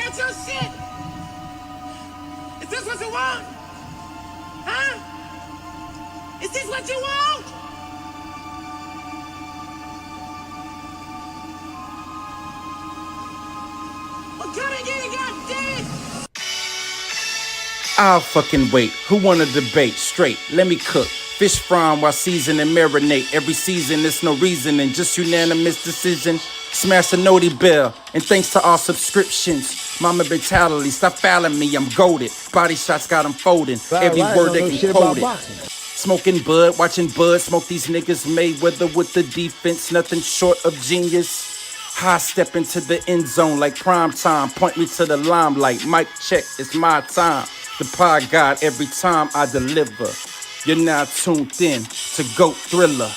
got your shit. Is this what you want? Huh? Is this what you want? Well, come and get it, goddamn. I'll fucking wait. Who wanna debate? Straight, let me cook. Fish frying while season and marinate. Every season, it's no reasoning, just unanimous decision. Smash the noti bell, and thanks to all subscriptions. Mama mentality, stop fouling me, I'm goated. Body shots got them folding. Every word they can quote it. Smoking bud, watching bud, smoke these niggas Mayweather with the defense, nothing short of genius. High step into the end zone like prime time, point me to the limelight. Mic check, it's my time. The pod god every time I deliver. You're now tuned in to GOAT Thriller.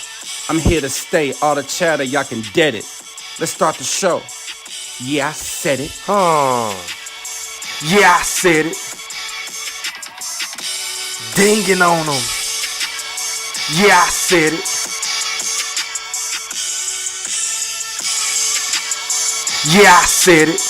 I'm here to stay, all the chatter, y'all can dead it. Let's start the show. Yeah, I said it. Yeah, I said it. Dinging on them. Yeah, I said it. Yeah, I said it.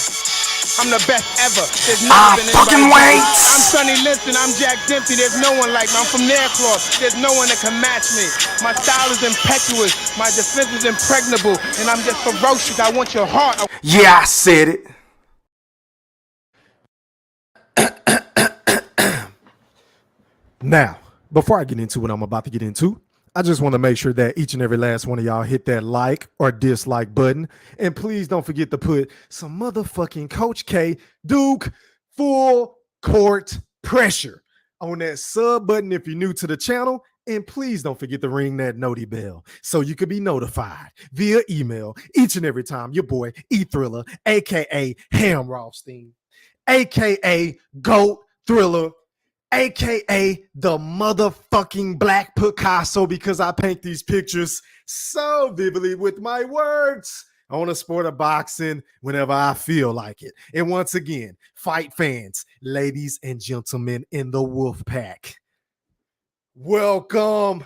I'm the best ever. There's I never been fucking anybody. wait. I'm Sonny Liston. I'm Jack Dempsey. There's no one like me. I'm from Nairclaw. There's no one that can match me. My style is impetuous. My defense is impregnable. And I'm just ferocious. I want your heart. Yeah, I said it. Now, before I get into what I'm about to get into, I just want to make sure that each and every last one of y'all hit that like or dislike button. And please don't forget to put some motherfucking Coach K Duke full court pressure on that sub button if you're new to the channel. And please don't forget to ring that noti bell so you can be notified via email each and every time your boy E Thriller, aka Hamrothstein, aka GOAT Thriller, aka the motherfucking Black Picasso, because I paint these pictures so vividly with my words on a sport of boxing whenever I feel like it. And once again, fight fans, ladies and gentlemen in the wolf pack, welcome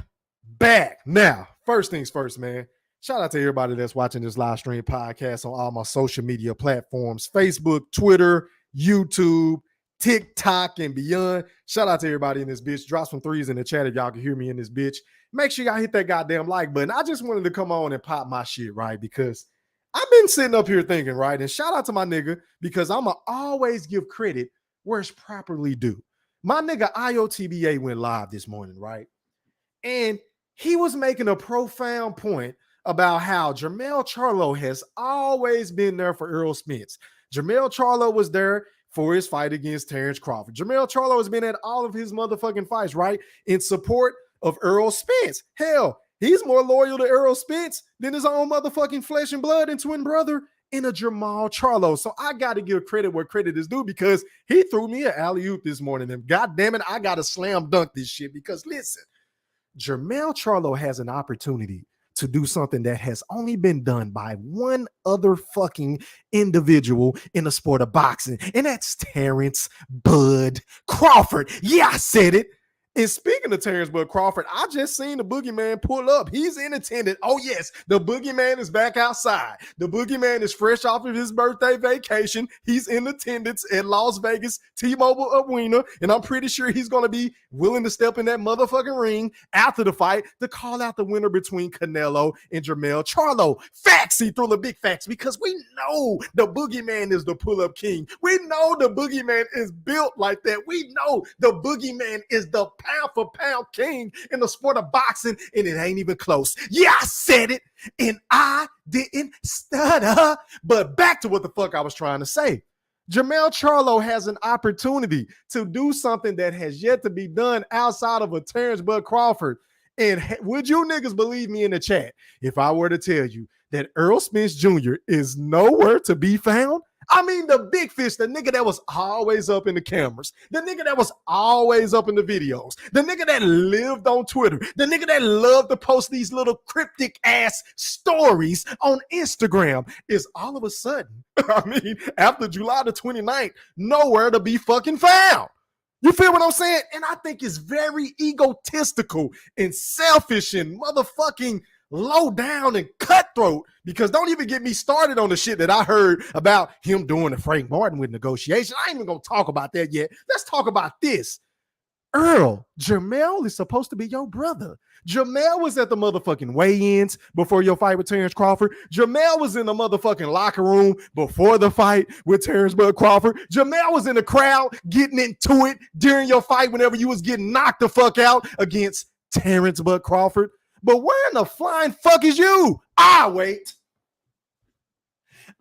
back. Now, first things first, man. Shout out to everybody that's watching this live stream podcast on all my social media platforms, Facebook, Twitter, YouTube, TikTok, and beyond. Shout out to everybody in this bitch. Drop some threes in the chat if y'all can hear me in this bitch. Make sure y'all hit that goddamn like button. I just wanted to come on and pop my shit, right? Because I've been sitting up here thinking, right? And shout out to my nigga, because I'ma always give credit where it's properly due. My nigga IOTBA went live this morning, right? And he was making a profound point about how Jermell Charlo has always been there for Errol Spence. Jermell Charlo was there for his fight against Terrence Crawford. Jermell Charlo has been at all of his motherfucking fights, right? In support of Errol Spence. Hell, he's more loyal to Errol Spence than his own motherfucking flesh and blood and twin brother in a Jermell Charlo. So I got to give credit where credit is due, because he threw me an alley-oop this morning. And God damn it, I got to slam dunk this shit, because listen, Jermell Charlo has an opportunity to do something that has only been done by one other fucking individual in the sport of boxing, and that's Terrence Bud Crawford. Yeah, I said it. And speaking of Terrence Bud Crawford, I just seen the Boogeyman pull up. He's in attendance. Oh, yes, the Boogeyman is back outside. The Boogeyman is fresh off of his birthday vacation. He's in attendance at Las Vegas T-Mobile Arena, and I'm pretty sure he's going to be willing to step in that motherfucking ring after the fight to call out the winner between Canelo and Jermell Charlo. Facts, he threw the big facts, because we know the Boogeyman is the pull-up king. We know the Boogeyman is built like that. We know the Boogeyman is the pound for pound king in the sport of boxing, and it ain't even close. Yeah, I said it, and I didn't stutter. But back to what the fuck I was trying to say. Jermell Charlo has an opportunity to do something that has yet to be done outside of a Terrence Bud Crawford. And would you niggas believe me in the chat if I were to tell you that Errol Spence Jr. is nowhere to be found? I mean, the big fish, the nigga that was always up in the cameras, the nigga that was always up in the videos, the nigga that lived on Twitter, the nigga that loved to post these little cryptic ass stories on Instagram, is all of a sudden, I mean, after July the 29th, nowhere to be fucking found. You feel what I'm saying? And I think it's very egotistical and selfish and motherfucking low down and cutthroat, because don't even get me started on the shit that I heard about him doing to Frank Martin with negotiation. I ain't even gonna talk about that yet. Let's talk about this. Earl, Jermell is supposed to be your brother. Jermell was at the motherfucking weigh-ins before your fight with Terrence Crawford. Jermell was in the motherfucking locker room before the fight with Terrence Bud Crawford. Jermell was in the crowd getting into it during your fight whenever you was getting knocked the fuck out against Terrence Bud Crawford. But where in the flying fuck is you? I wait.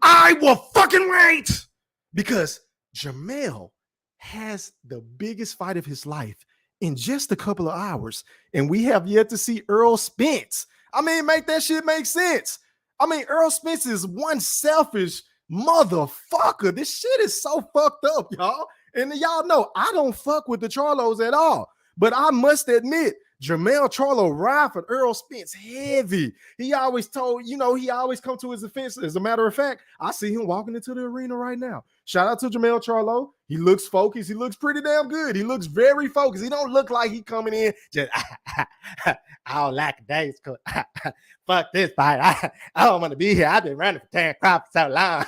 I will fucking wait, because Jermell has the biggest fight of his life in just a couple of hours, and we have yet to see Errol Spence. I mean, make that shit make sense. I mean, Errol Spence is one selfish motherfucker. This shit is so fucked up, y'all. And y'all know I don't fuck with the Charlos at all, but I must admit, Jermell Charlo ride for Errol Spence heavy. He always told, he always come to his defense. As a matter of fact, I see him walking into the arena right now. Shout out to Jermell Charlo. He looks focused. He looks pretty damn good. He looks very focused. He don't look like he coming in just, I don't like the days. Fuck this fight. I don't want to be here. I've been running for Terrence Crawford so long.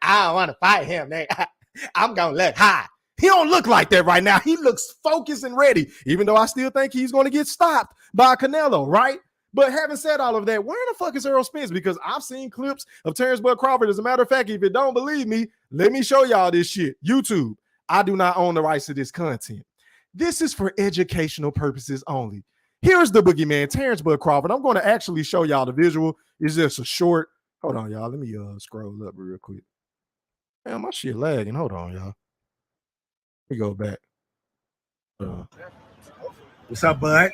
I don't want to fight him, nigga. I'm going to look high. He don't look like that right now. He looks focused and ready, even though I still think he's going to get stopped by Canelo, right? But having said all of that, where the fuck is Errol Spence? Because I've seen clips of Terrence Bud Crawford. As a matter of fact, if you don't believe me, let me show y'all this shit. YouTube, I do not own the rights to this content. This is for educational purposes only. Here's the boogeyman, Terrence Bud Crawford. I'm going to actually show y'all the visual. It's just a short. Hold on, y'all. Let me scroll up real quick. Damn, my shit lagging. Hold on, y'all. Let me go back. What's up, bud?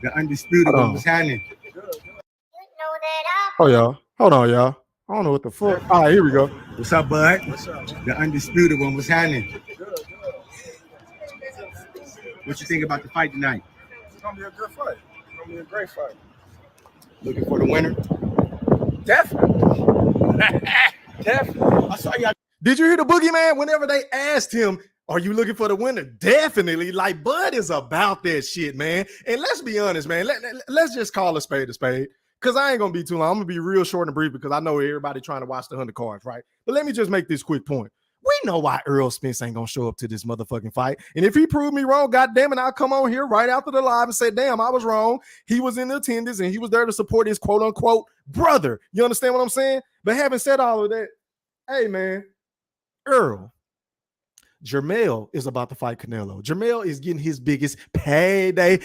The undisputed one was happening. Oh, y'all. Hold on, y'all. I don't know what the fuck. All right, here we go. What's up, bud? The undisputed one was happening. What you think about the fight tonight? It's gonna be a good fight. It's gonna be a great fight. Looking for the winner? Definitely. Definitely. I saw y'all. Did you hear the boogeyman? Whenever they asked him, are you looking for the winner? Definitely. Like, Bud is about that shit, man. And let's be honest, man. Let's just call a spade, because I ain't going to be too long. I'm going to be real short and brief because I know everybody trying to watch the 100 cards, right? But let me just make this quick point. We know why Errol Spence ain't going to show up to this motherfucking fight. And if he proved me wrong, goddamn it, I'll come on here right after the live and say, damn, I was wrong. He was in attendance and he was there to support his quote unquote brother. You understand what I'm saying? But having said all of that, hey, man, Errol, Jermell is about to fight Canelo. Jermell is getting his biggest payday.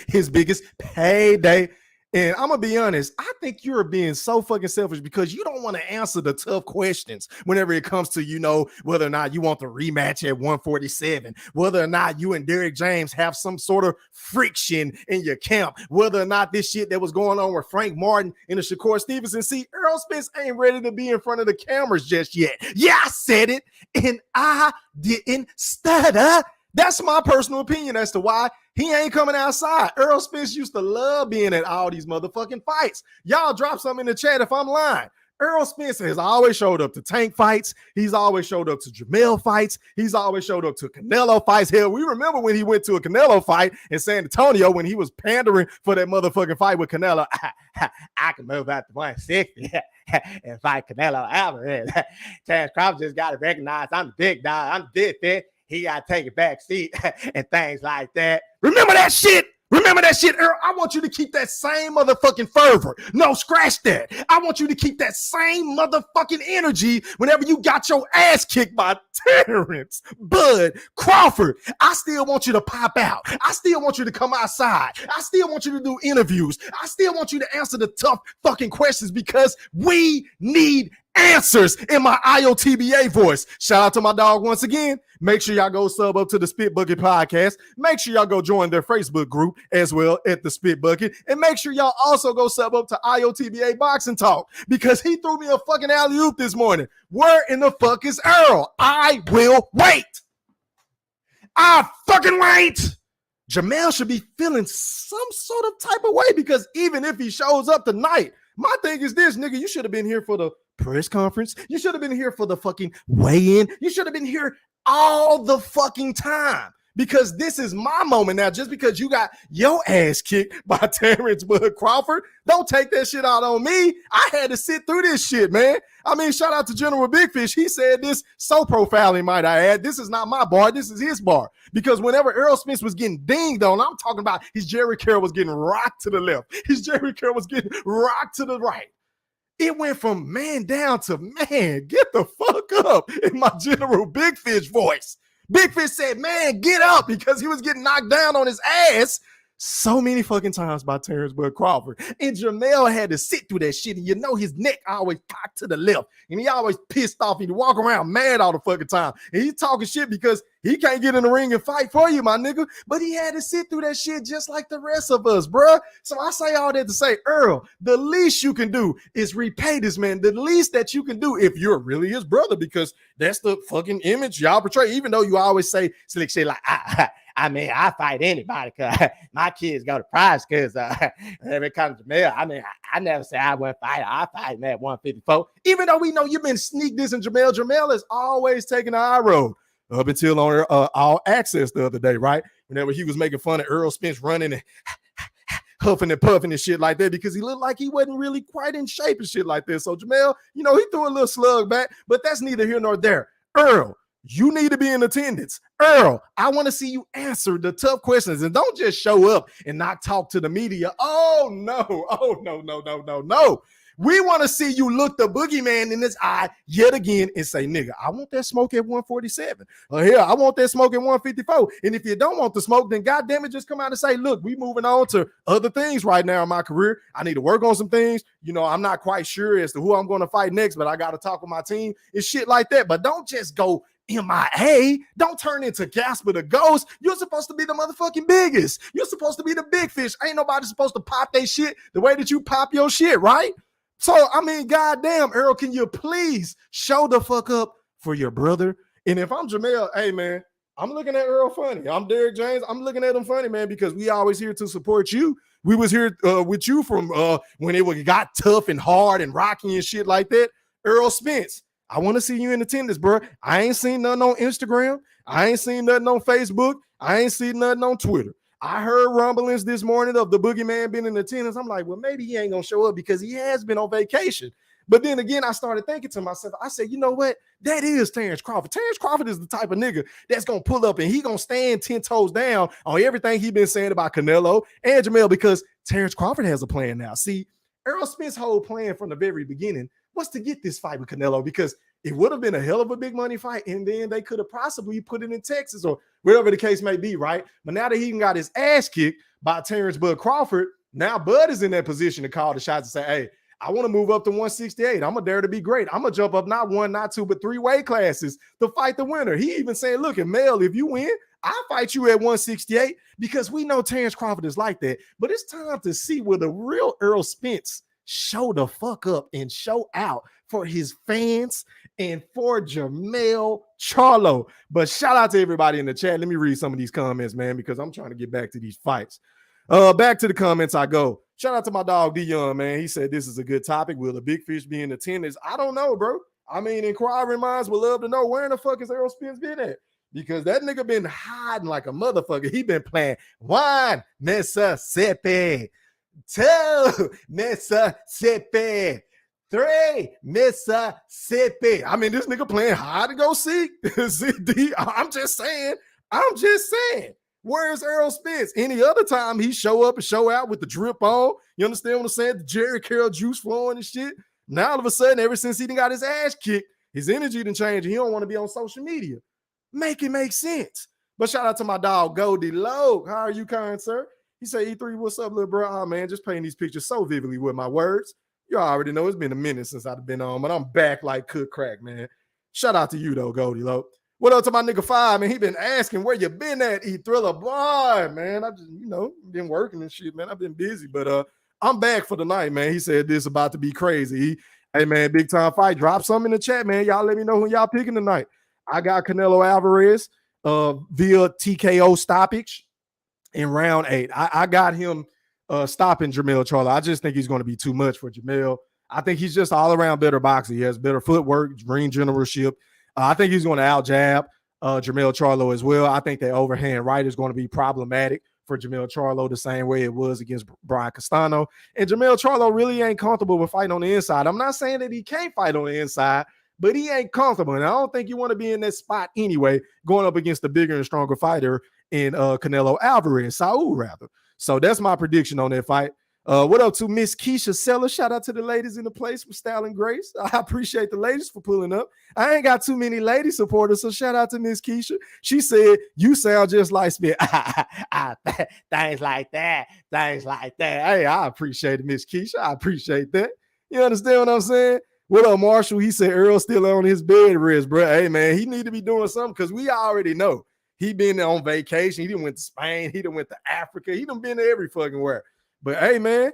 And I'm going to be honest, I think you're being so fucking selfish because you don't want to answer the tough questions whenever it comes to, whether or not you want the rematch at 147, whether or not you and Derrick James have some sort of friction in your camp, whether or not this shit that was going on with Frank Martin and the Shakur Stevenson. See, Errol Spence ain't ready to be in front of the cameras just yet. Yeah, I said it, and I didn't stutter. That's my personal opinion as to why he ain't coming outside. Errol Spence used to love being at all these motherfucking fights. Y'all drop something in the chat if I'm lying. Errol Spence has always showed up to Tank fights. He's always showed up to Jermell fights. He's always showed up to Canelo fights. Hell, we remember when he went to a Canelo fight in San Antonio when he was pandering for that motherfucking fight with Canelo. I can move out to 160 and fight Canelo Alvarez. Terrence Crawford just got to recognize I'm the big dog. I'm the big fit. He got to take a back seat and things like that. Remember that shit? Remember that shit, Earl? I want you to keep that same motherfucking fervor. No, scratch that. I want you to keep that same motherfucking energy whenever you got your ass kicked by Terrence Bud Crawford. I still want you to pop out. I still want you to come outside. I still want you to do interviews. I still want you to answer the tough fucking questions because we need answers in my IOTBA voice. Shout out to my dog once again. Make sure y'all go sub up to the Spit Bucket podcast. Make sure y'all go join their Facebook group as well at the Spit Bucket. And make sure y'all also go sub up to IOTBA Boxing Talk because he threw me a fucking alley-oop this morning. Where in the fuck is Errol? I will wait. I fucking wait. Jermell should be feeling some sort of type of way because even if he shows up tonight, my thing is this, nigga, you should have been here for the press conference. You should have been here for the fucking weigh-in. You should have been here all the fucking time because this is my moment now. Just because you got your ass kicked by Terrence Bud Crawford, don't take that shit out on me. I had to sit through this shit, man. I mean, shout out to General Big Fish. He said this so profoundly, might I add. This is not my bar. This is his bar. Because whenever Errol Spence was getting dinged on, I'm talking about his Jerry Carroll was getting rocked to the left. His Jerry Carroll was getting rocked to the right. It went from man down to man, get the fuck up in my General Big Fish voice. Big Fish said, man, get up, because he was getting knocked down on his ass so many fucking times by Terrence Bud Crawford. And Jermell had to sit through that shit. And you know his neck always cocked to the left. And he always pissed off. He'd walk around mad all the fucking time. And he's talking shit because he can't get in the ring and fight for you, my nigga. But he had to sit through that shit just like the rest of us, bruh. So I say all that to say, Earl, the least you can do is repay this man. The least that you can do, if you're really his brother, because that's the fucking image y'all portray. Even though you always say slick shit like, I mean, I fight anybody because my kids go to prize because when it comes to Jamel, I mean, I never say I wouldn't fight. I fight him at 154. Even though we know you've been sneak dissing Jermell. Jermell is always taking the high road up until on All Access the other day, right? Whenever he was making fun of Errol Spence running and huffing and puffing and shit like that because he looked like he wasn't really quite in shape and shit like that. So Jermell, you know, he threw a little slug back, but that's neither here nor there. Earl, you need to be in attendance. Earl, I want to see you answer the tough questions and don't just show up and not talk to the media. Oh, no. Oh, no. We want to see you look the boogeyman in his eye yet again and say, nigga, I want that smoke at 147. Or here, I want that smoke at 154. And if you don't want the smoke, then goddamn it, just come out and say, look, we moving on to other things right now in my career. I need to work on some things. You know, I'm not quite sure as to who I'm going to fight next, but I got to talk with my team and shit like that. But don't just go MIA. Don't turn into Gasper the Ghost. You're supposed to be the motherfucking biggest. You're supposed to be the big fish. Ain't nobody supposed to pop their shit the way that you pop your shit, right? So, I mean, goddamn, Errol, can you please show the fuck up for your brother? And if I'm Jermell, hey, man, I'm looking at Errol funny. I'm Derek James. I'm looking at him funny, man, because we always here to support you. We was here with you from when it got tough and hard and rocky and shit like that. Errol Spence, I want to see you in attendance, bro. I ain't seen nothing on Instagram. I ain't seen nothing on Facebook. I ain't seen nothing on Twitter. I heard rumblings this morning of the boogeyman being in attendance. I'm like, well, maybe he ain't going to show up because he has been on vacation. But then again, I started thinking to myself, I said, you know what? That is Terrence Crawford. Terrence Crawford is the type of nigga that's going to pull up and he going to stand 10 toes down on everything he been saying about Canelo and Jermell because Terrence Crawford has a plan now. See, Errol Spence's whole plan from the very beginning was to get this fight with Canelo because it would have been a hell of a big money fight, and then they could have possibly put it in Texas or wherever the case may be, right? But now that he got his ass kicked by Terrence Bud Crawford, now Bud is in that position to call the shots and say, hey, I want to move up to 168. I'm going to dare to be great. I'm going to jump up not one, not two, but 3 weight classes to fight the winner. He even saying, look, and Mel, if you win, I'll fight you at 168 because we know Terrence Crawford is like that. But it's time to see where the real Errol Spence show the fuck up and show out for his fans and for Jermell Charlo. But shout out to everybody in the chat. Let me read some of these comments, man, because I'm trying to get back to these fights. Back to the comments I go. Shout out to my dog D Young, man. He said this is a good topic. Will the big fish be in attendance? I don't know, bro. I mean, inquiring minds would love to know where in the fuck is Errol Spence been at? Because that nigga been hiding like a motherfucker. He been playing 1 Mississippi, 2 Mississippi, 3 Mississippi. I mean, this nigga playing hide to go seek. I'm just saying. Where's Errol Spence? Any other time he show up and show out with the drip on. You understand what I'm saying? The Jerry Carroll juice flowing and shit. Now all of a sudden, ever since he done got his ass kicked, his energy done changed and he don't want to be on social media. Make it make sense. But shout out to my dog, Goldie Low. How are you, kind sir? He said, E3, what's up, little bro? Oh, man, just painting these pictures so vividly with my words. You already know it's been a minute since I've been on, but I'm back like cook crack, man. Shout out to you, though, Goldie Low. What up to my nigga 5, man? He been asking where you been at, E-Thriller. Boy, man, I just, been working and shit, man. I've been busy, but I'm back for the night, man. He said this about to be crazy. Hey, man, big time fight. Drop something in the chat, man. Y'all let me know who y'all picking tonight. I got Canelo Alvarez via TKO stoppage in round 8. I got him stopping Jermell Charlo. I just think he's going to be too much for Jermell. I think he's just all around better boxer. He has better footwork, ring generalship. I think he's going to out jab Jermell Charlo as well. I think that overhand right is going to be problematic for Jermell Charlo the same way it was against Brian Castano. And Jermell Charlo really ain't comfortable with fighting on the inside. I'm not saying that he can't fight on the inside, but he ain't comfortable. And I don't think you want to be in that spot anyway, going up against a bigger and stronger fighter in Canelo Alvarez, Saul rather. So that's my prediction on that fight. What up to Miss Keisha Seller? Shout out to the ladies in the place for Style and Grace. I appreciate the ladies for pulling up. I ain't got too many lady supporters, so shout out to Miss Keisha. She said, you sound just like Smith. Things like that. Things like that. Hey, I appreciate it, Miss Keisha. I appreciate that. You understand what I'm saying? What up, Marshall? He said Earl still on his bed rest, bro. Hey, man, he need to be doing something because we already know. He been on vacation. He done went to Spain. He done went to Africa. He done been to every fucking where. But hey, man,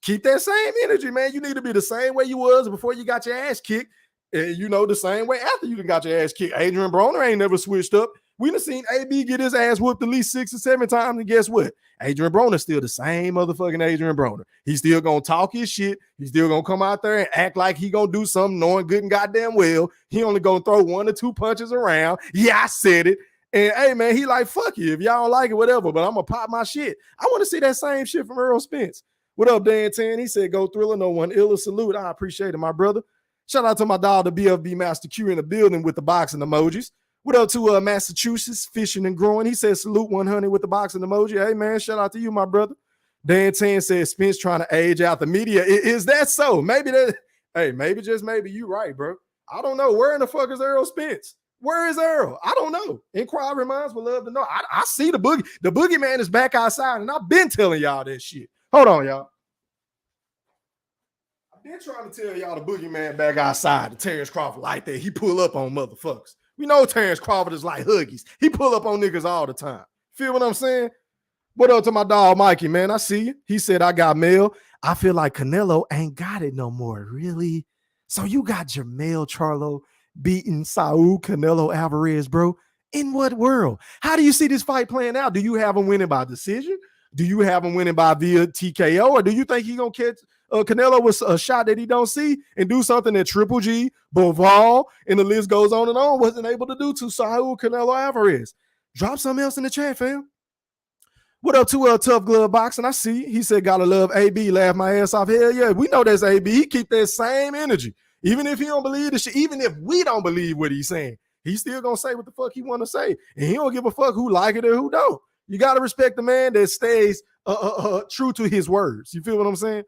keep that same energy, man. You need to be the same way you was before you got your ass kicked. And you know, the same way after you done got your ass kicked. Adrian Broner ain't never switched up. We done seen AB get his ass whooped at least 6 or 7 times. And guess what? Adrian Broner's still the same motherfucking Adrian Broner. He's still going to talk his shit. He's still going to come out there and act like he going to do something knowing good and goddamn well. He only going to throw 1 or 2 punches around. Yeah, I said it. And hey, man, he like, fuck you. If y'all don't like it, whatever, but I'm going to pop my shit. I want to see that same shit from Errol Spence. What up, Dan 10? He said, go Thriller, no one iller. Salute. I appreciate it, my brother. Shout out to my dog, the BFB Master Q in the building with the boxing emojis. What up to Massachusetts, fishing and growing? He said, salute 100 with the boxing emoji. Hey, man, shout out to you, my brother. Dan 10 said, Spence trying to age out the media. Is that so? Maybe that, hey, maybe just maybe you right, bro. I don't know. Where in the fuck is Errol Spence? Where is Errol? I don't know. Inquiry minds would love to know. I see the boogie. The boogeyman is back outside, and I've been telling y'all that shit. Hold on, y'all. I've been trying to tell y'all the boogeyman back outside. The Terrence Crawford like that. He pull up on motherfuckers. We know Terrence Crawford is like Huggies. He pull up on niggas all the time. Feel what I'm saying? What up to my dog Mikey, man? I see you. He said, I got mail. I feel like Canelo ain't got it no more. Really? So you got Jermell Charlo beating Saul Canelo Alvarez, bro? In what world? How do you see this fight playing out? Do you have him winning by decision? Do you have him winning by via TKO? Or do you think he gonna catch Canelo with a shot that he don't see and do something that Triple G, Boval, and the list goes on and on wasn't able to do to Saul Canelo Alvarez? Drop something else in the chat, fam. What up to Tough Glove Boxing? I see. He said, gotta love AB. Laugh my ass off. Hell yeah, we know that's AB. He keep that same energy. Even if he don't believe the shit, even if we don't believe what he's saying, he's still gonna say what the fuck he want to say. And he don't give a fuck who like it or who don't. You gotta respect the man that stays true to his words. You feel what I'm saying?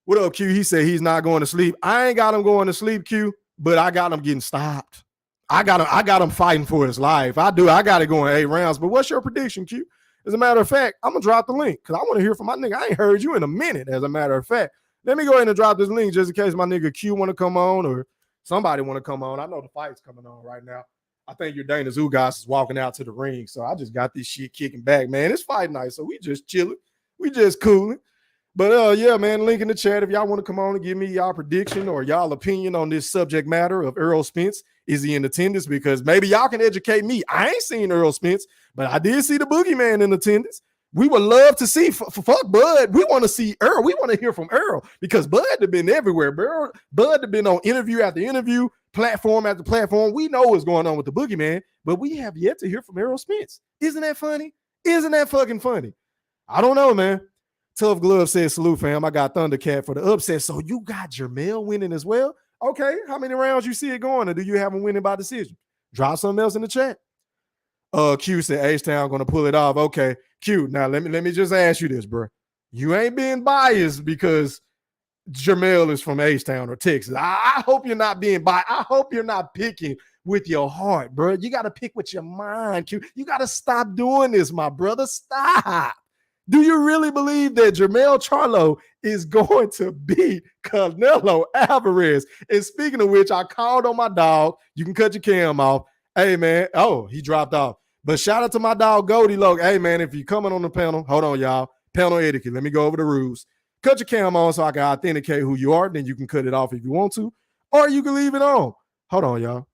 What up, Q? He said he's not going to sleep. I ain't got him going to sleep, Q, but I got him getting stopped. I got him fighting for his life. I got it going 8 rounds. But what's your prediction, Q? As a matter of fact, I'm gonna drop the link because I want to hear from my nigga. I ain't heard you in a minute, as a matter of fact. Let me go ahead and drop this link just in case my nigga Q want to come on or somebody want to come on. I know the fight's coming on right now. I think your Dana Zugas is walking out to the ring. So I just got this shit kicking back, man. It's fight night, so we just chilling. We just cooling. But yeah, man, link in the chat if y'all want to come on and give me y'all prediction or y'all opinion on this subject matter of Errol Spence. Is he in attendance? Because maybe y'all can educate me. I ain't seen Errol Spence, but I did see the boogeyman in attendance. We would love to see, fuck Bud. We want to see Errol. We want to hear from Errol because Bud have been everywhere. Bud have been on interview after interview, platform after platform. We know what's going on with the boogeyman, but we have yet to hear from Errol Spence. Isn't that funny? Isn't that fucking funny? I don't know, man. Tough Glove says, salute, fam. I got Thundercat for the upset. So you got Jermell winning as well? Okay. How many rounds you see it going, or do you have him winning by decision? Drop something else in the chat. Q said H-Town gonna pull it off. Okay, Q. Now let me just ask you this, bro. You ain't being biased because Jermell is from H-Town or Texas. I hope you're not being biased. I hope you're not picking with your heart, bro. You got to pick with your mind, Q. You got to stop doing this, my brother. Stop. Do you really believe that Jermell Charlo is going to beat Canelo Alvarez? And speaking of which, I called on my dog. You can cut your cam off. Hey, man. Oh, he dropped off. But shout out to my dog, Goldie Loke. Hey, man, if you're coming on the panel, hold on, y'all. Panel etiquette. Let me go over the rules. Cut your cam on so I can authenticate who you are. Then you can cut it off if you want to. Or you can leave it on. Hold on, y'all.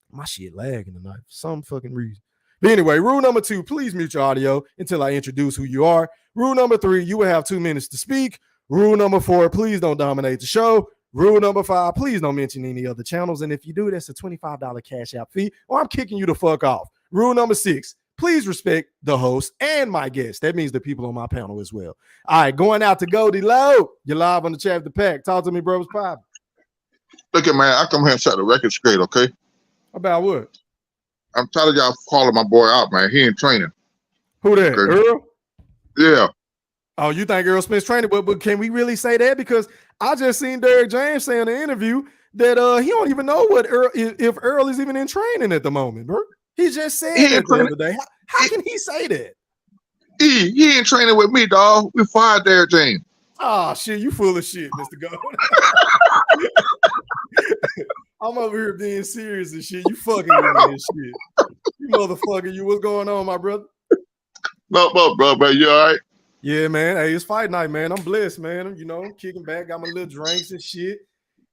My shit lagging tonight for some fucking reason. But anyway, rule number 2, please mute your audio until I introduce who you are. Rule number 3, you will have 2 minutes to speak. Rule number 4, please don't dominate the show. Rule number 5, please don't mention any other channels. And if you do, that's a $25 cash app fee, or I'm kicking you the fuck off. Rule number 6, please respect the host and my guests. That means the people on my panel as well. All right, going out to Goldie Low. You're live on the Chat the Pack. Talk to me, bro. What's poppin'? Look at man, I come here and set the record straight, okay? About what? I'm tired of y'all calling my boy out, man. He ain't training. Who that? Okay. Earl? Yeah. Oh, you think Errol Spence training? But can we really say that? Because I just seen Derrick James say in the interview that he don't even know what if Earl is even in training at the moment, bro. He just said that the other day. How can he say that? He ain't training with me, dog. We fired Derrick James. Oh shit, you full of shit, Mr. Gold. I'm over here being serious and shit. You fucking with me and shit. You motherfucker, you what's going on, my brother? No, bro, you all right? Yeah, man. Hey, it's fight night, man. I'm blessed, man. You know, kicking back, got my little drinks and shit.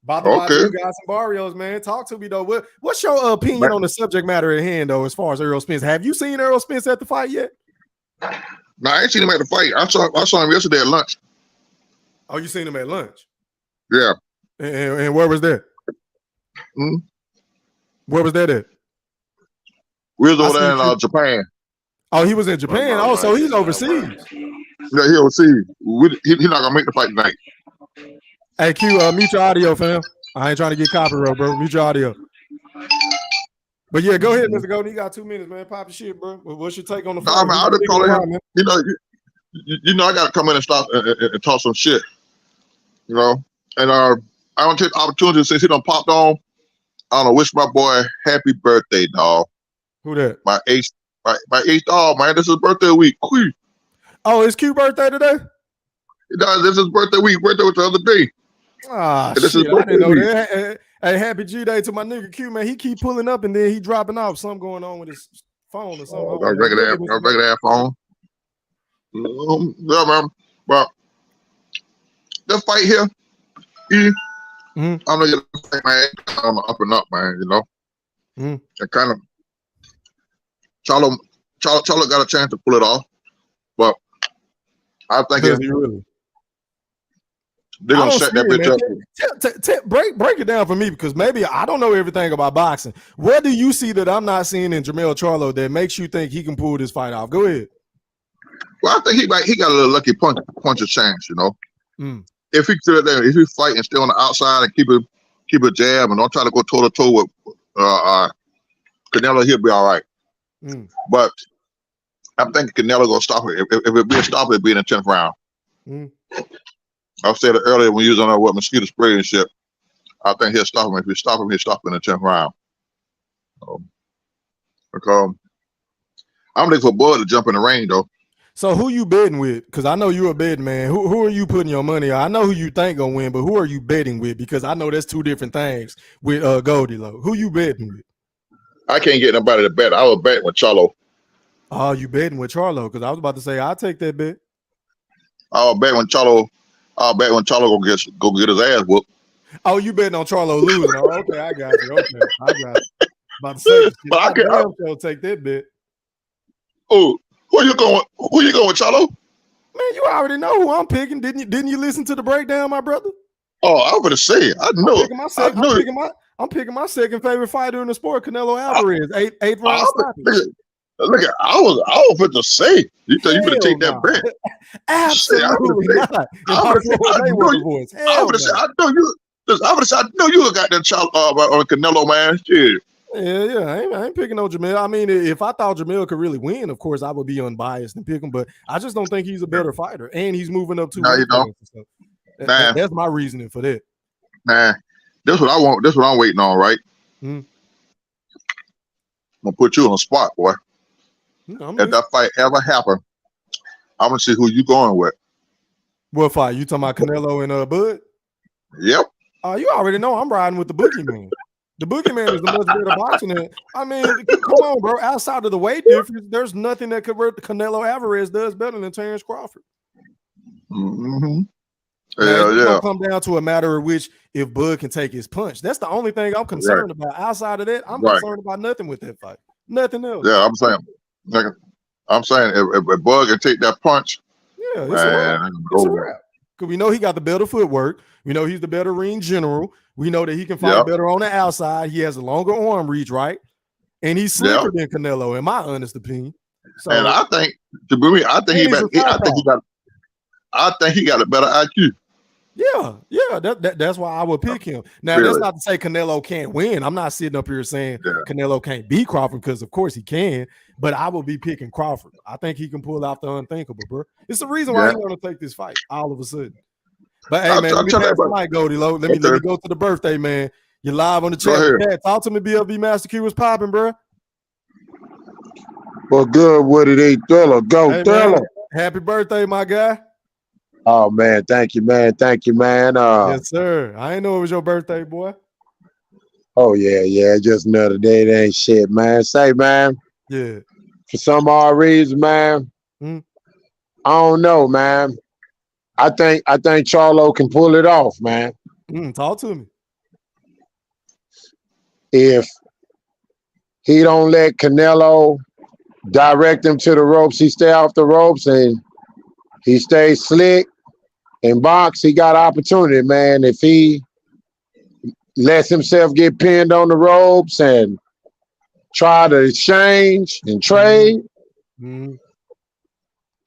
About to buy you guys some barrios, man. Talk to me though. What's your opinion on the subject matter at hand, though, as far as Errol Spence? Have you seen Errol Spence at the fight yet? No, I ain't seen him at the fight. I saw him yesterday at lunch. Oh, you seen him at lunch? Yeah. And where was that? Hmm? Where was that at? We was over there in Japan. Oh, he was in Japan. Oh, so he's overseas. Yeah, he overseas. He's not gonna make the fight tonight. Hey, Q, mute your audio, fam. I ain't trying to get copyright, bro. Mute your audio. But yeah, go ahead, Mr. Golden. You got 2 minutes, man. Pop your shit, bro. What's your take on the fight? Nah, man, I'll just call him. You know, I gotta come in and stop and talk some shit. You know, and I want to take the opportunity since he done popped on. I want to wish my boy happy birthday, dog. Who that? My eighth dog, man. This is birthday week. Q. Oh, it's Q birthday today? This is birthday week. Birthday was the other day. Ah, shit. I didn't know that. Hey, happy G-Day to my nigga Q, man. He keep pulling up and then he dropping off. Something going on with his phone or something. A regular phone. Yeah, man. But this fight here, I'm gonna get a fight, man. I'm up and up, man. You know, and kind of Charlo got a chance to pull it off, but I think they're gonna set that bitch up. Break it down for me, because maybe I don't know everything about boxing. What do you see that I'm not seeing in Jermell Charlo that makes you think he can pull this fight off? Go ahead. Well, I think he got a little lucky punch of chance, you know. If he sit there, if he fight and stay on the outside and keep a jab and don't try to go toe to toe with Canelo, he'll be all right. But I'm thinking Canelo gonna stop it. If it be a stop, it'll be in the 10th round. I said it earlier when you was on there with mosquito spray and shit. I think he'll stop him. If he stop him, he'll stop him in the 10th round. Because I'm looking for Bud to jump in the ring, though. So who you betting with? Because I know you're a betting man. Who are you putting your money on? I know who you think gonna win, but who are you betting with? Because I know that's 2 different things with Goldie Low. Who you betting with? I can't get nobody to bet. I was betting with Charlo. Oh, you betting with Charlo? Because I was about to say I'll take that bet. I'll bet when Charlo go get his ass whooped. Oh, you betting on Charlo losing? Oh, okay, I got you. Okay, I got you. About to say, but I can't take that bet. Oh, who you going with, Charlo? Man, you already know who I'm picking. Didn't you listen to the breakdown, my brother? Oh, I was gonna say it. I know. I'm picking my second favorite fighter in the sport, Canelo Alvarez. Eighth round stoppage. Look at I was fit to say you thought you better take that bet. Absolutely not. I know you got that child on Canelo, man. Shit. Yeah. I ain't picking on Jermell. I mean, if I thought Jermell could really win, of course I would be unbiased and pick him. But I just don't think he's a better fighter, and he's moving up to. No, you don't. That's my reasoning for that. Man, that's what I want. That's what I'm waiting on, right? I'm gonna put you on the spot, boy. If that fight ever happen, I'm gonna see who you going with. What fight? You talking about Canelo and Bud? Yep. You already know I'm riding with the boogeyman. The boogeyman is the much better boxing. I mean, come on, bro. Outside of the weight difference, there's nothing that Canelo Alvarez does better than Terrence Crawford. It's gonna come down to a matter of which if Bud can take his punch. That's the only thing I'm concerned about. Outside of that, I'm concerned about nothing with that fight. Nothing else. Yeah, I'm saying if Bud can take that punch, it's a wrap. Because we know he got the better footwork. We know he's the better ring general. We know that he can fight better on the outside. He has a longer arm reach, right? And he's slicker than Canelo, in my honest opinion. So, and I think, to me, I think he got a better IQ. Yeah. That's why I would pick him. Now, that's not to say Canelo can't win. I'm not sitting up here saying Canelo can't beat Crawford, because of course he can. But I will be picking Crawford. I think he can pull out the unthinkable, bro. It's the reason why he want to take this fight all of a sudden. But hey, man, let me pass the mic, Goldie Low. Let me go to the birthday, man. You're live on the chat. Talk to me, BLB Master Q. What's popping, bro? Well, good. What did he Thriller? Go, Thriller. Happy birthday, my guy. Oh, man. Thank you, man. Thank you, man. Yes, sir. I didn't know it was your birthday, boy. Oh, yeah. Just another day. That ain't shit, man. Say, man. Yeah. For some odd reason, man. I don't know, man. I think Charlo can pull it off, man. Talk to me. If he don't let Canelo direct him to the ropes, he stay off the ropes and he stays slick and box, he got opportunity, man. If he lets himself get pinned on the ropes and try to exchange and trade,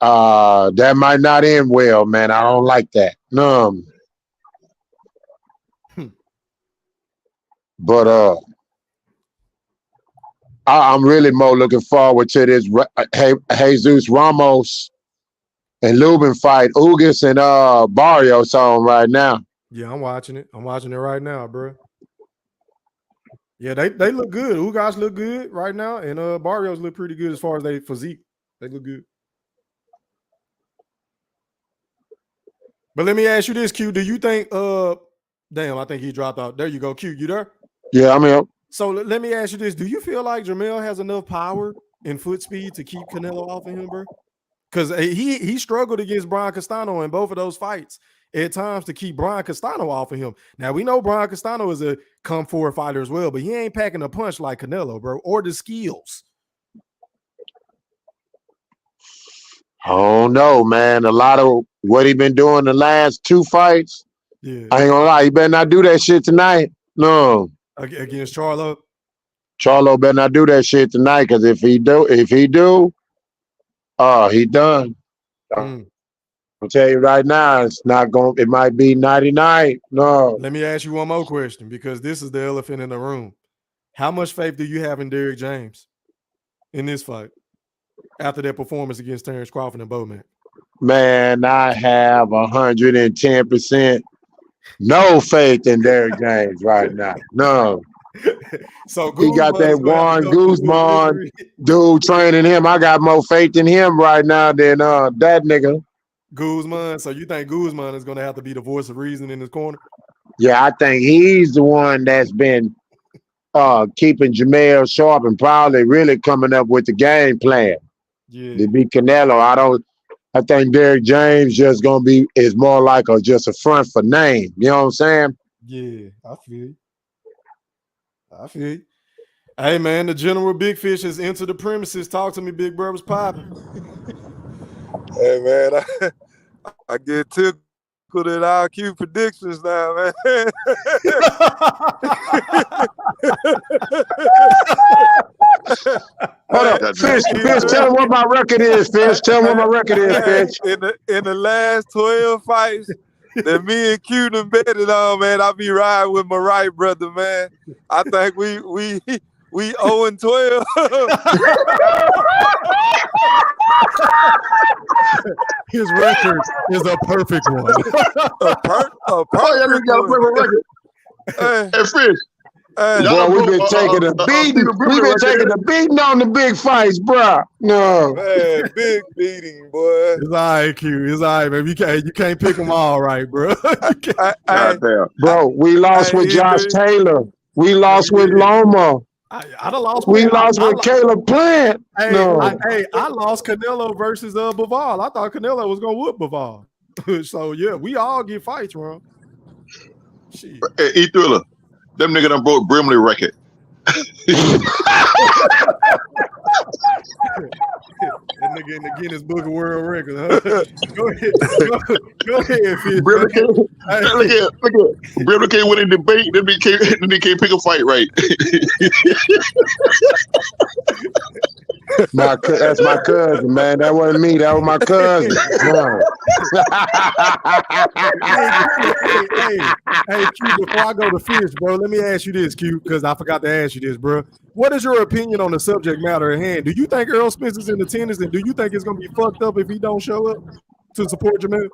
that might not end well, man. I don't like that. But I'm really more looking forward to this Jesus Ramos and Lubin fight. Ugas and Barrios on right now. Yeah, I'm watching it. I'm watching it right now, bro. Yeah, they look good. Ugas look good right now, and Barrios look pretty good as far as their physique. They look good. But let me ask you this, Q. Do you think damn, I think he dropped out. There you go, Q. You there? Yeah, I'm here. So let me ask you this. Do you feel like Jermell has enough power and foot speed to keep Canelo off of him, bro? Because he struggled against Brian Castano in both of those fights at times to keep Brian Castano off of him. Now, we know Brian Castano is a come-forward fighter as well, but he ain't packing a punch like Canelo, bro, or the skills. I don't know, man. A lot of what he been doing the last two fights, I ain't gonna lie, he better not do that shit tonight. No. Against Charlo? Charlo better not do that shit tonight, because if he do, he done. I'll tell you right now, it's not going. It might be 99. No. Let me ask you one more question, because this is the elephant in the room. How much faith do you have in Derrick James in this fight after that performance against Terrence Crawford and Bowman? Man, I have 110% no faith in Derrick James right now. No. So he got that Juan Guzman dude training him. I got more faith in him right now than that nigga. Guzman. So you think Guzman is going to have to be the voice of reason in his corner? Yeah, I think he's the one that's been keeping Jermell sharp and probably really coming up with the game plan to beat Canelo. I think Derrick James just gonna is more like just a front for name. You know what I'm saying? Yeah, I feel you. Hey man, the General Big Fish has entered the premises. Talk to me, Big Bro. What's popping? Hey man, I get tickled at IQ predictions now, man. Hold up, Fish, tell him what my record is, Fish. Tell him what my record is, Fish. In the last 12 fights that me and Q done betted on, man, I be riding with my right brother, man. I think we 0-12. His record is a perfect one. a perfect record. Hey, Fish. Bro, we've been taking a beating. We've been taking a beating on the big fights, bro. No, man, big beating, boy. It's all right, Q. It's all right, man. You can't pick them all right, bro. Bro, we lost with Josh Taylor. We lost with Loma. I done lost. We lost with Caleb Plant. Hey, I lost Canelo versus Bivol. I thought Canelo was gonna whoop Bivol. So yeah, we all get fights, bro. Shit. Hey, E-Thriller. Them nigga done broke Brimley record. nigga in the Guinness Book of World Records. Huh? Go ahead, Fish. Brother can't win a debate. Then they can't pick a fight right. That's my cousin, man. That wasn't me. That was my cousin. Hey, Q, before I go to Fish, bro, let me ask you this, Q, because I forgot to ask you this, bro. What is your opinion on the subject matter at hand? Do you think Errol Spence is in attendance, and do you think it's going to be fucked up if he don't show up to support Jermell?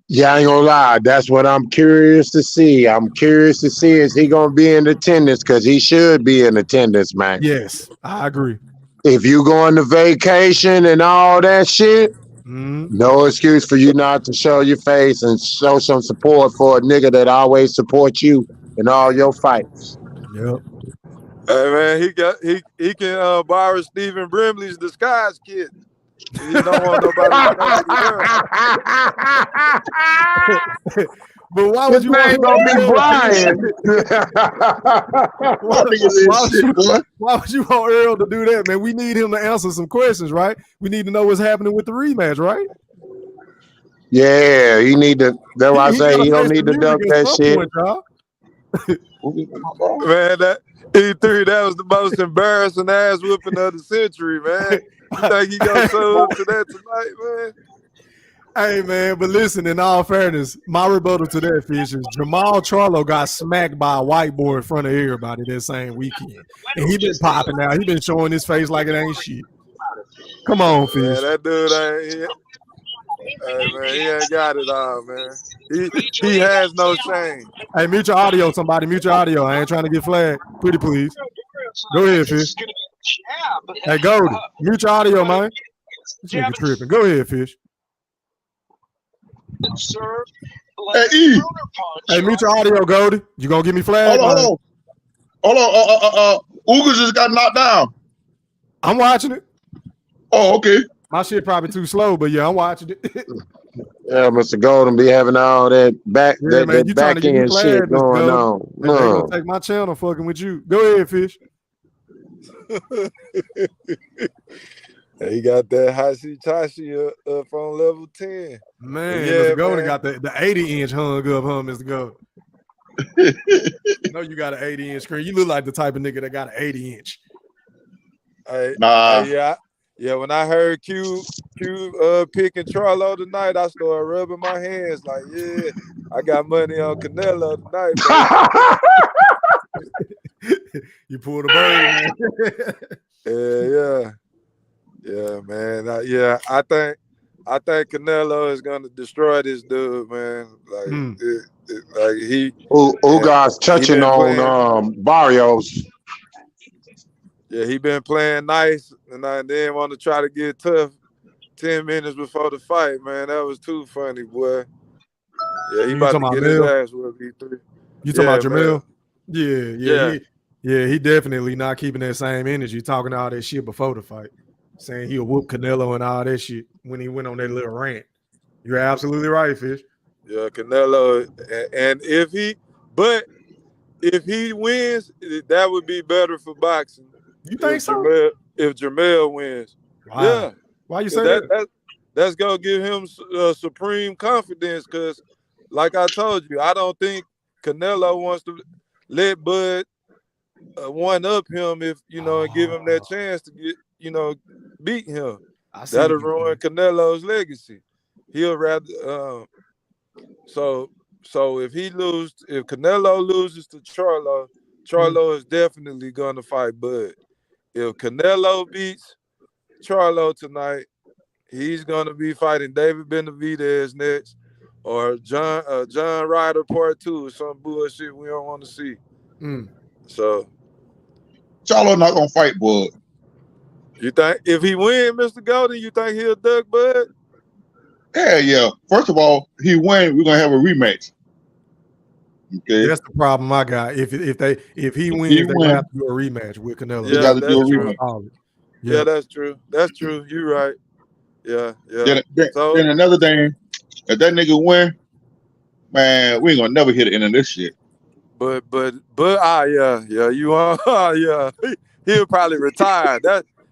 Yeah, I ain't gonna lie. That's what I'm curious to see. I'm curious to see, is he gonna be in attendance? Because he should be in attendance, man. Yes, I agree. If you go on the vacation and all that shit, no excuse for you not to show your face and show some support for a nigga that always supports you in all your fights. Yep. Hey man, he can borrow Stephen Brimley's disguise kit. He don't want nobody to But why would you want gonna be Brian? Why would you want Errol to do that, man? We need him to answer some questions, right? We need to know what's happening with the rematch, right? Yeah, you need to. That's why I say you don't need to dump that shit. Man, that E3, that was the most embarrassing ass whooping of the century, man. You think he gonna show up to that tonight, man? Hey, man, but listen, in all fairness, my rebuttal to that, Fish, is Jermell Charlo got smacked by a white boy in front of everybody that same weekend. And he been popping out. He been showing his face like it ain't shit. Come on, Fish. Yeah, that dude ain't. Hey, man, he ain't got it all, man. He has no shame. Hey, mute your audio, somebody. Mute your audio. I ain't trying to get flagged. Pretty please. Go ahead, Fish. Hey, Goldie, mute your audio, man. This nigga tripping. Go ahead, Fish. Hey, E. Hey, mute your audio, Goldie. You gonna give me flagged? Hold on. Uga just got knocked down. I'm watching it. Oh, okay. My shit probably too slow, but yeah, I'm watching it. Yeah, Mr. Golden be having all that back end shit going on. They gonna take my channel fucking with you. Go ahead, Fish. He got that Hashi-Tashi up on level 10. Man, Mr. Golden got the 80-inch hung up, huh, Mr. Golden? I know you got an 80-inch screen. You look like the type of nigga that got an 80-inch. Yeah, when I heard Q picking Charlo tonight, I started rubbing my hands like, yeah, I got money on Canelo tonight. You pulled a bird, man. Yeah, man. I think Canelo is gonna destroy this dude, man. Like Uga's touching on Barrios. Yeah, he been playing nice, and I didn't want to try to get tough 10 minutes before the fight, man. That was too funny, boy. Yeah, he about to get his ass with E3. You talking about Jermell? Yeah, he definitely not keeping that same energy, talking all that shit before the fight, saying he'll whoop Canelo and all that shit when he went on that little rant. You're absolutely right, Fish. Yeah, Canelo, and if he wins, that would be better for boxing. You think so? If Jermell wins. Wow. Yeah. Why you say that? That's going to give him supreme confidence because, like I told you, I don't think Canelo wants to let Bud one-up him if, and give him that chance to get, beat him. That'll ruin Canelo's legacy. He'll rather so if Canelo loses to Charlo is definitely gonna fight Bud. If Canelo beats Charlo tonight, he's gonna be fighting David Benavidez next, or John Ryder Part 2, or some bullshit we don't want to see. So Charlo not gonna fight Bud. You think if he win, Mr. Golden, you think he'll duck Bud? Yeah. First of all, he win, we're gonna have a rematch. Okay, that's the problem I got. If he wins, they have to do a rematch with Canelo. Yeah, that's true. Yeah, that's true. That's true. You're right. Yeah. Then another thing, if that nigga win, man, we ain't gonna never hit the end of this shit. But you are yeah. He'll probably retire.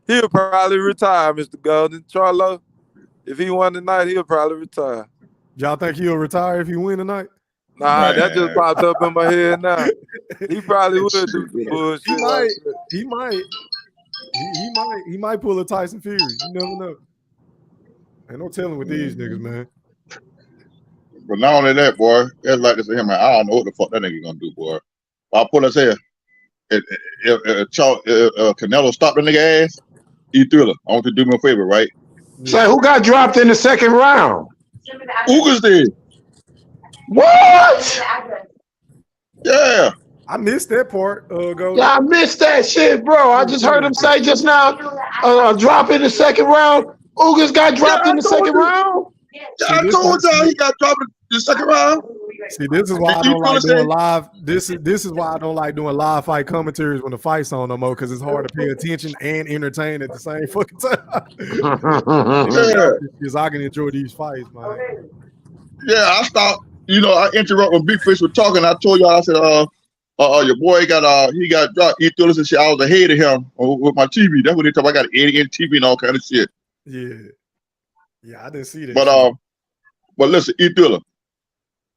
He'll probably retire, Mr. Golden. Charlo, if he won tonight, he'll probably retire. Y'all think he'll retire if he win tonight? Nah, that just popped up in my head now. He probably would do some bullshit. He might pull a Tyson Fury. You never know. Ain't no telling with these niggas, man. But not only that, boy, it's like this to him, man. I don't know what the fuck that nigga gonna do, boy. I'll pull his hair. If Canelo stopped the nigga ass, he Thriller. I want you to do me a favor, right? Say, who got dropped in the second round? Ugas did. What? Yeah. I missed that part. Yeah, I missed that shit, bro. I just heard him say just now, drop in the second round. Ugas got dropped in the second round. Yeah, I told y'all he got dropped in the second round. See, this is why I don't like doing live. This is why I don't like doing live fight commentaries when the fight's on no more, because it's hard to pay attention and entertain at the same fucking time. Because I can enjoy these fights, man. Yeah, I stopped. You know, I interrupt when Big Fish was talking. I told y'all, I said, your boy he got dropped. He threw us and shit. I was ahead of him with my TV. That's what they talk about. I got an 80-inch TV and all kind of shit. Yeah, I didn't see that. But listen, E-Thriller,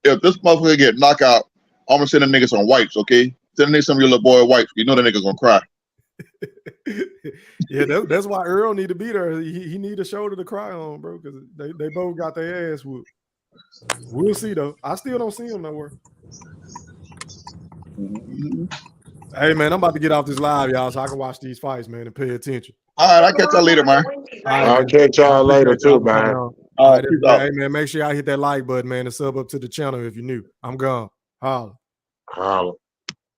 if this motherfucker get knocked out, I'm gonna send the niggas some wipes, okay? Send the niggas some of your little boy wipes. You know the niggas gonna cry. Yeah, that's why Earl need to be there. He need a shoulder to cry on, bro, because they both got their ass whooped. We'll see though. I still don't see him nowhere. Hey man, I'm about to get off this live, y'all, so I can watch these fights, man, and pay attention. All right, I'll catch y'all later, man. I'll catch y'all later too, man. All right, hey man, make sure y'all hit that like button, man, and sub up to the channel if you're new. I'm gone. Holla.